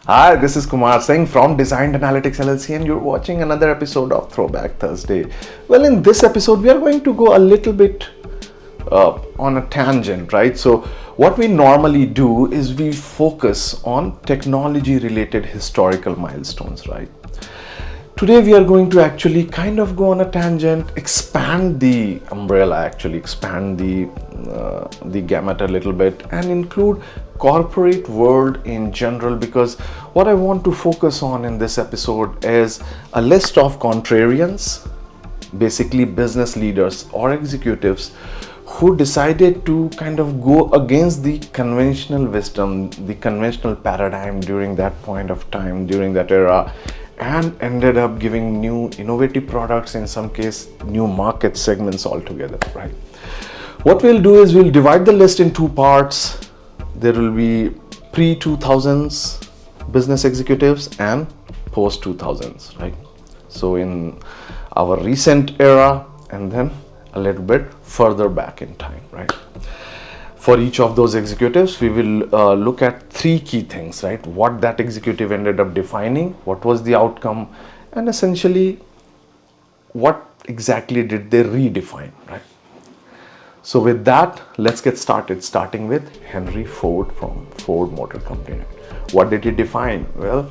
Hi, this is Kumar Singh from Designed Analytics LLC, and you're watching another episode of Throwback Thursday. Well, in this episode, we are going to go a little bit on a tangent, right? So, what we normally do is we focus on technology related historical milestones, right? Today we are going to actually kind of go on a tangent, expand the umbrella, actually expand the gamut a little bit, and include corporate world in general, because what I want to focus on in this episode is a list of contrarians, basically business leaders or executives who decided to kind of go against the conventional wisdom, the conventional paradigm during that point of time, during that era, and ended up giving new innovative products, in some case new market segments altogether, right? What we'll do is we'll divide the list in two parts. There will be pre-2000s business executives and post-2000s, right? So in our recent era, and then a little bit further back in time, right? For each of those executives, we will look at three key things, right? What that executive ended up defining, what was the outcome, and essentially what exactly did they redefine, right? So with that, let's get started, starting with Henry Ford from Ford Motor Company. What did he define? Well,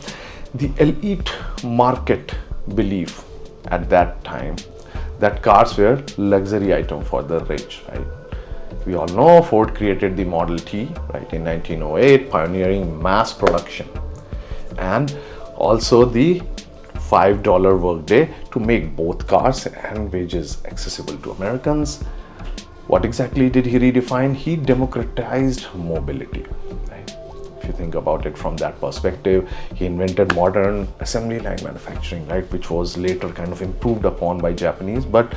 the elite market belief at that time that cars were luxury item for the rich, right? We all know Ford created the Model T, right, in 1908, pioneering mass production, and also the $5 workday to make both cars and wages accessible to Americans. What exactly did he redefine? He democratized mobility, right? If you think about it from that perspective, he invented modern assembly line manufacturing, right, which was later kind of improved upon by Japanese, but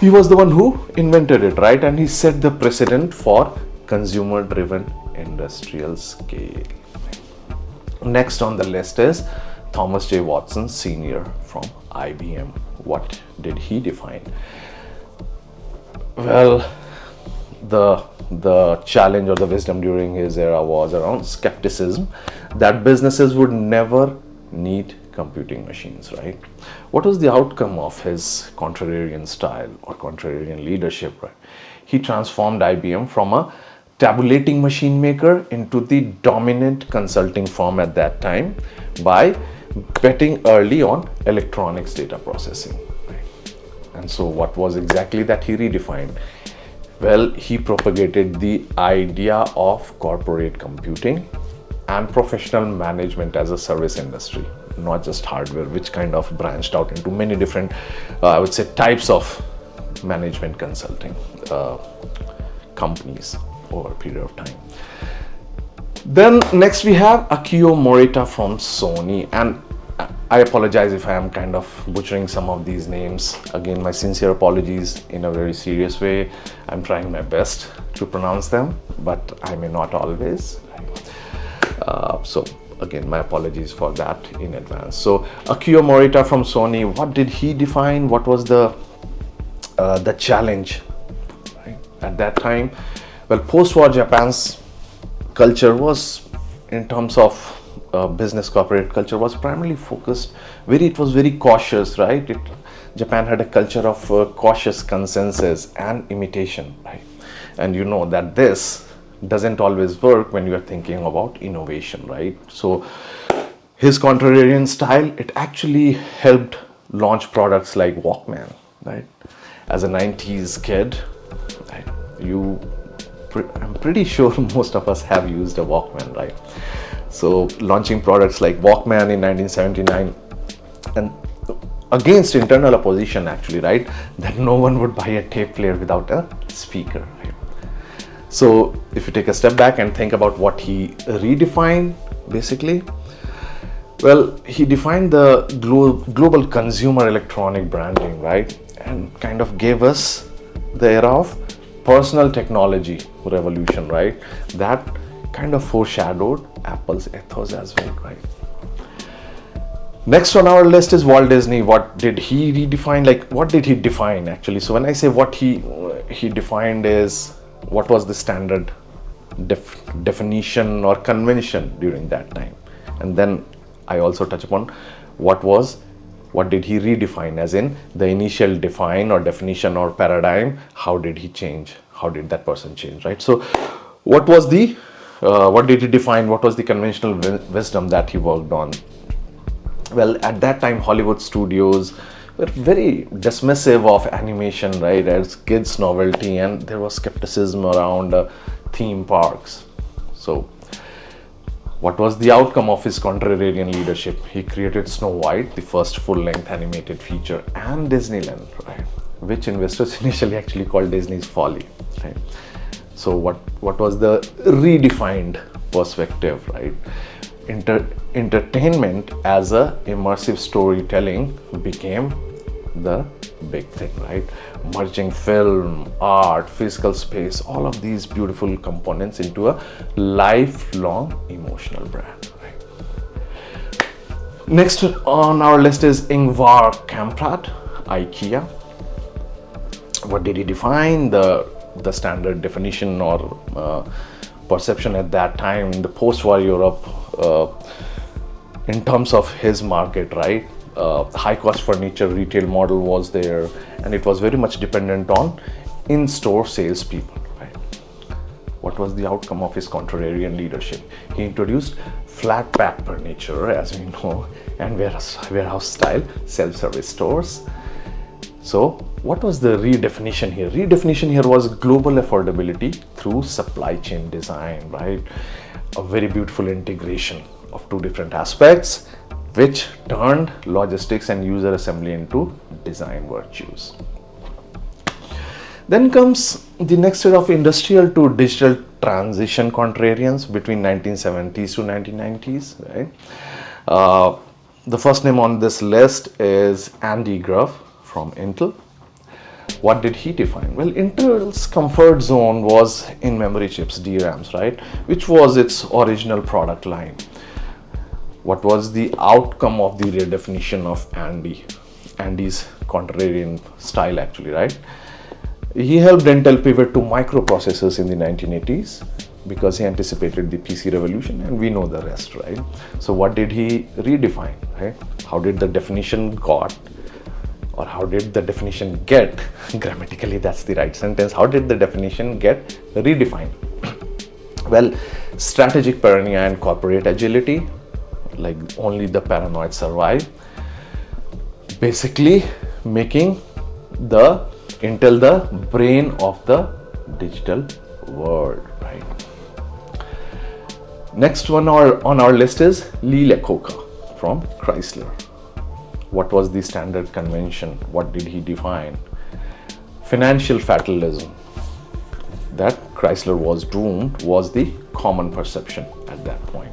he was the one who invented it, right? And he set the precedent for consumer-driven industrial scale. Next on the list is Thomas J. Watson Sr. from IBM. What did he define? Well, the challenge or the wisdom during his era was around skepticism that businesses would never need computing machines, right? What was the outcome of his contrarian style or contrarian leadership, right? He transformed IBM from a tabulating machine maker into the dominant consulting firm at that time by betting early on electronics data processing, right? And so what was exactly that he redefined? Well, he propagated the idea of corporate computing and professional management as a service industry, not just hardware, which kind of branched out into many different, I would say, types of management consulting companies over a period of time. Then next we have Akio Morita from Sony, and I apologize if I am kind of butchering some of these names. Again, my sincere apologies in a very serious way. I'm trying my best to pronounce them, but I may not always. So again, my apologies for that in advance. So Akio Morita from Sony, what did he define? What was the challenge, right, at that time? Well, post-war Japan's culture was, in terms of business corporate culture, was primarily focused, it was very cautious, right? Japan had a culture of cautious consensus and imitation, right? And you know that this doesn't always work when you are thinking about innovation, right? So his contrarian style, it actually helped launch products like Walkman, right? As a 90s kid, right, I'm pretty sure most of us have used a Walkman, right? So launching products like Walkman in 1979, and against internal opposition, actually, right, that no one would buy a tape player without a speaker, right? So if you take a step back and think about what he redefined, basically, well, he defined the global consumer electronic branding, right, and kind of gave us the era of personal technology revolution, right? That kind of foreshadowed Apple's ethos as well, right? Next on our list is Walt Disney. What did he redefine? Like, what did he define actually? So when I say what he defined is, what was the standard definition or convention during that time? And then I also touch upon what did he redefine, as in the initial define or definition or paradigm, how did he change, how did that person change, right? So what did he define, what was the conventional wisdom that he worked on? Well, at that time Hollywood studios were very dismissive of animation, right, as kids novelty, and there was skepticism around theme parks. So what was the outcome of his contrarian leadership? He created Snow White, the first full-length animated feature, and Disneyland, right, which investors initially actually called Disney's folly, right? So what was the redefined perspective, right? Entertainment as a immersive storytelling became the big thing, right? Merging film, art, physical space, all of these beautiful components into a lifelong emotional brand, right? Next on our list is Ingvar Kamprad, IKEA. What did he define? The standard definition or perception at that time in the post-war Europe in terms of his market, right? High-cost furniture retail model was there, and it was very much dependent on in-store salespeople, right? What was the outcome of his contrarian leadership? He introduced flat pack furniture, as we know, and warehouse-style self-service stores. So what was the redefinition here? Redefinition here was global affordability through supply chain design, right? A very beautiful integration of two different aspects, which turned logistics and user assembly into design virtues. Then comes the next set of industrial to digital transition contrarians between 1970s to 1990s, right? The first name on this list is Andy Grove from Intel. What did he define? Well, Intel's comfort zone was in memory chips, DRAMs, right, which was its original product line. What was the outcome of the redefinition of Andy's contrarian style, actually, right? He helped Intel pivot to microprocessors in the 1980s because he anticipated the PC revolution, and we know the rest, right? So what did he redefine, right? How did the definition how did the definition get, grammatically that's the right sentence, how did the definition get redefined? Well, strategic paranoia and corporate agility, like only the paranoid survive, basically making the Intel the brain of the digital world, right? Next one on our list is Lee Iacocca from Chrysler. What was the standard convention? What did he define? Financial fatalism, that Chrysler was doomed, was the common perception at that point.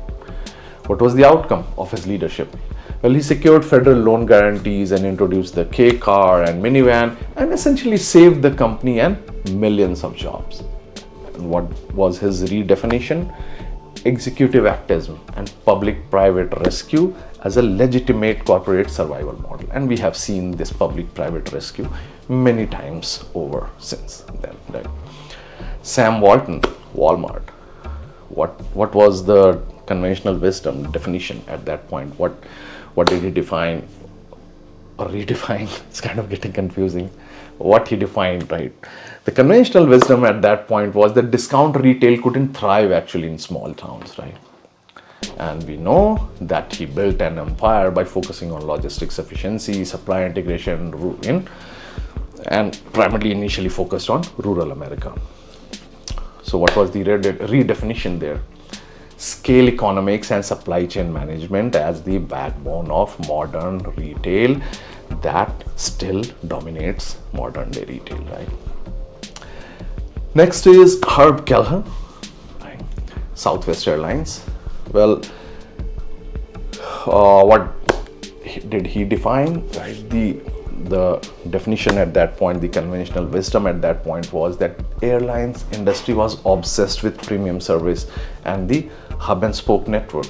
What was the outcome of his leadership? Well, he secured federal loan guarantees and introduced the K car and minivan, and essentially saved the company and millions of jobs. And what was his redefinition? Executive activism and public-private rescue as a legitimate corporate survival model. And we have seen this public-private rescue many times over since then, right? Sam Walton, Walmart. What was the conventional wisdom definition at that point? What did he define or redefine? It's kind of getting confusing. What he defined, right? The conventional wisdom at that point was that discount retail couldn't thrive actually in small towns, right? And we know that he built an empire by focusing on logistics efficiency, supply integration, and primarily initially focused on rural America. So what was the redefinition there? Scale economics and supply chain management as the backbone of modern retail that still dominates modern day retail, right? Next is Herb Kelleher, right? Southwest Airlines. Well, what did he define? Right, the definition at that point, the conventional wisdom at that point was that airlines industry was obsessed with premium service and the hub and spoke network.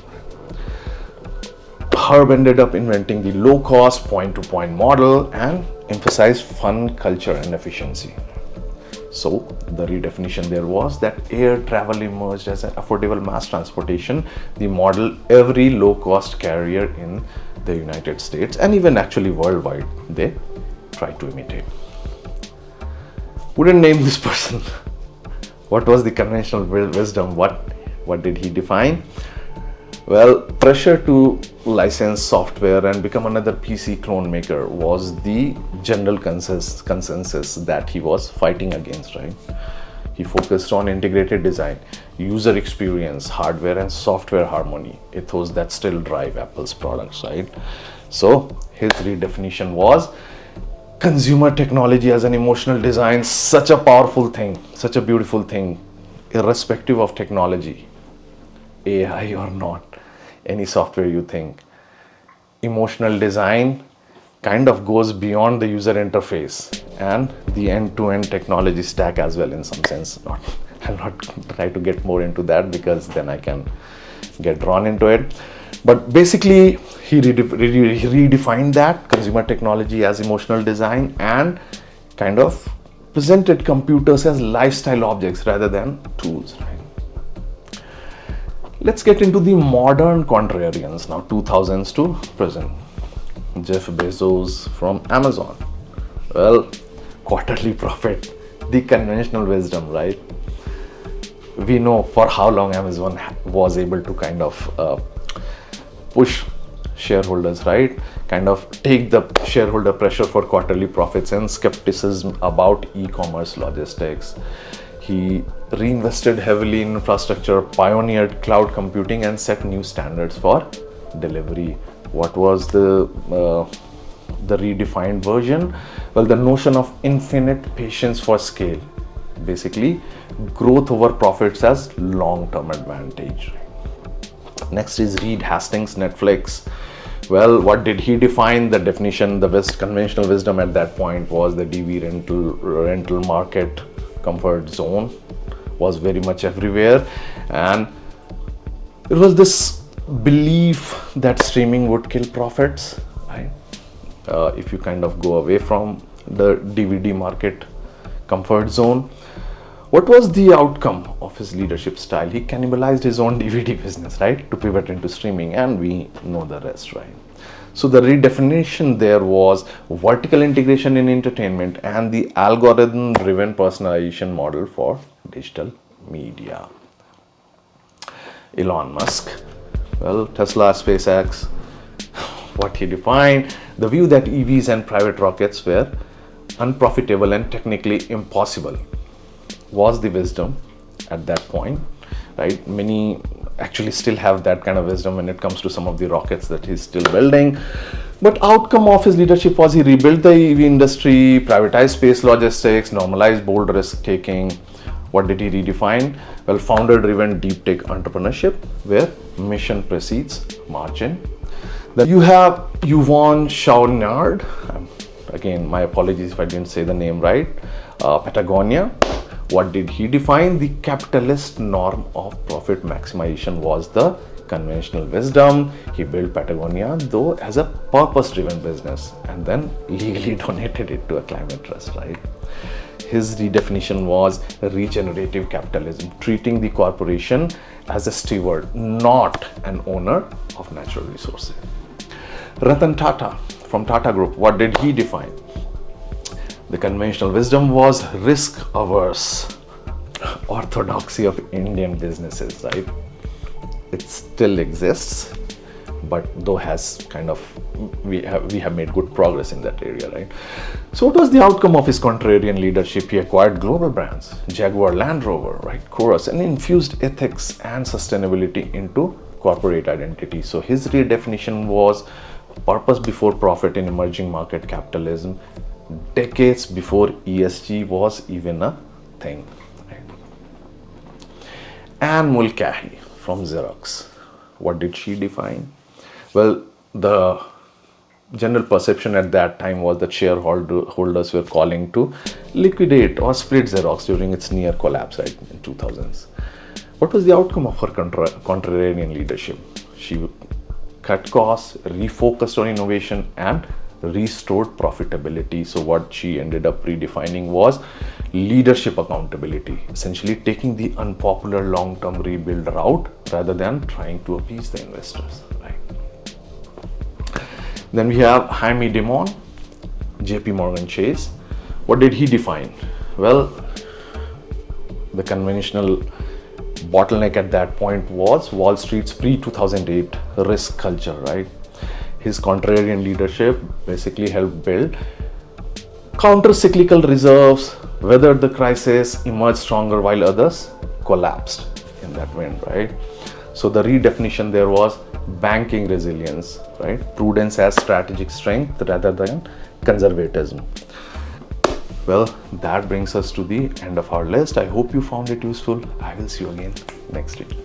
Herb ended up inventing the low-cost point-to-point model and emphasized fun, culture, and efficiency. So the redefinition there was that air travel emerged as an affordable mass transportation, the model every low-cost carrier in the United States and even actually worldwide they try to imitate. Wouldn't name this person. What was the conventional wisdom? What did he define? Well, pressure to license software and become another PC clone maker was the general consensus that he was fighting against, right? He focused on integrated design, user experience, hardware and software harmony, ethos that still drive Apple's products, right? So his redefinition was consumer technology as an emotional design, such a powerful thing, such a beautiful thing, irrespective of technology, AI or not, any software you think. Emotional design kind of goes beyond the user interface and the end-to-end technology stack as well in some sense. I'll not try to get more into that because then I can get drawn into it. But basically, he redefined that consumer technology as emotional design and kind of presented computers as lifestyle objects rather than tools, right? Let's get into the modern contrarians now, 2000s to present. Jeff Bezos from Amazon. Well, quarterly profit, the conventional wisdom, right? We know for how long Amazon was able to kind of push shareholders, right? Kind of take the shareholder pressure for quarterly profits and skepticism about e-commerce logistics. He reinvested heavily in infrastructure, pioneered cloud computing and set new standards for delivery. What was the redefined version? Well, the notion of infinite patience for scale. Basically, growth over profits as long-term advantage. Next is Reed Hastings, Netflix. Well, what did he define? The definition, the conventional wisdom at that point was the DV rental market comfort zone was very much everywhere, and it was this belief that streaming would kill profits, right? If you kind of go away from the DVD market comfort zone. What was the outcome of his leadership style? He cannibalized his own DVD business, right, to pivot into streaming, and we know the rest, right? So the redefinition there was vertical integration in entertainment and the algorithm-driven personalization model for digital media. Elon Musk, well, Tesla, SpaceX, what he defined, the view that EVs and private rockets were unprofitable and technically impossible was the wisdom at that point, right? Many actually still have that kind of wisdom when it comes to some of the rockets that he's still building. But outcome of his leadership was he rebuilt the EV industry, privatized space logistics, normalized bold risk taking. What did he redefine? Well, founder driven deep tech entrepreneurship where mission precedes margin. Then you have Yvon Chouinard, again my apologies if I didn't say the name right, Patagonia. What did he define? The capitalist norm of profit maximization was the conventional wisdom. He built Patagonia though as a purpose-driven business and then legally donated it to a climate trust, right? His redefinition was regenerative capitalism, treating the corporation as a steward, not an owner of natural resources. Ratan Tata from Tata Group, what did he define? The conventional wisdom was risk averse orthodoxy of Indian businesses, right? It still exists, but though has kind of, we have made good progress in that area, right? So what was the outcome of his contrarian leadership? He acquired global brands, Jaguar, Land Rover, right, Chorus, and infused ethics and sustainability into corporate identity. So his redefinition was purpose before profit in emerging market capitalism, decades before ESG was even a thing. Right? Anne Mulcahy from Xerox, what did she define? Well, the general perception at that time was that shareholders were calling to liquidate or split Xerox during its near collapse, right, in 2000s. What was the outcome of her contrarian leadership? She cut costs, refocused on innovation and restored profitability. So what she ended up redefining was leadership accountability, essentially taking the unpopular long-term rebuild route rather than trying to appease the investors, right? Then we have Jaime Dimon, JP Morgan Chase. What did he define? Well, the conventional bottleneck at that point was Wall Street's pre-2008 risk culture, right? His contrarian leadership basically helped build counter-cyclical reserves, weathered the crisis, emerged stronger while others collapsed in that wind, right? So the redefinition there was banking resilience, right? Prudence as strategic strength rather than conservatism. Well, that brings us to the end of our list. I hope you found it useful. I will see you again next week.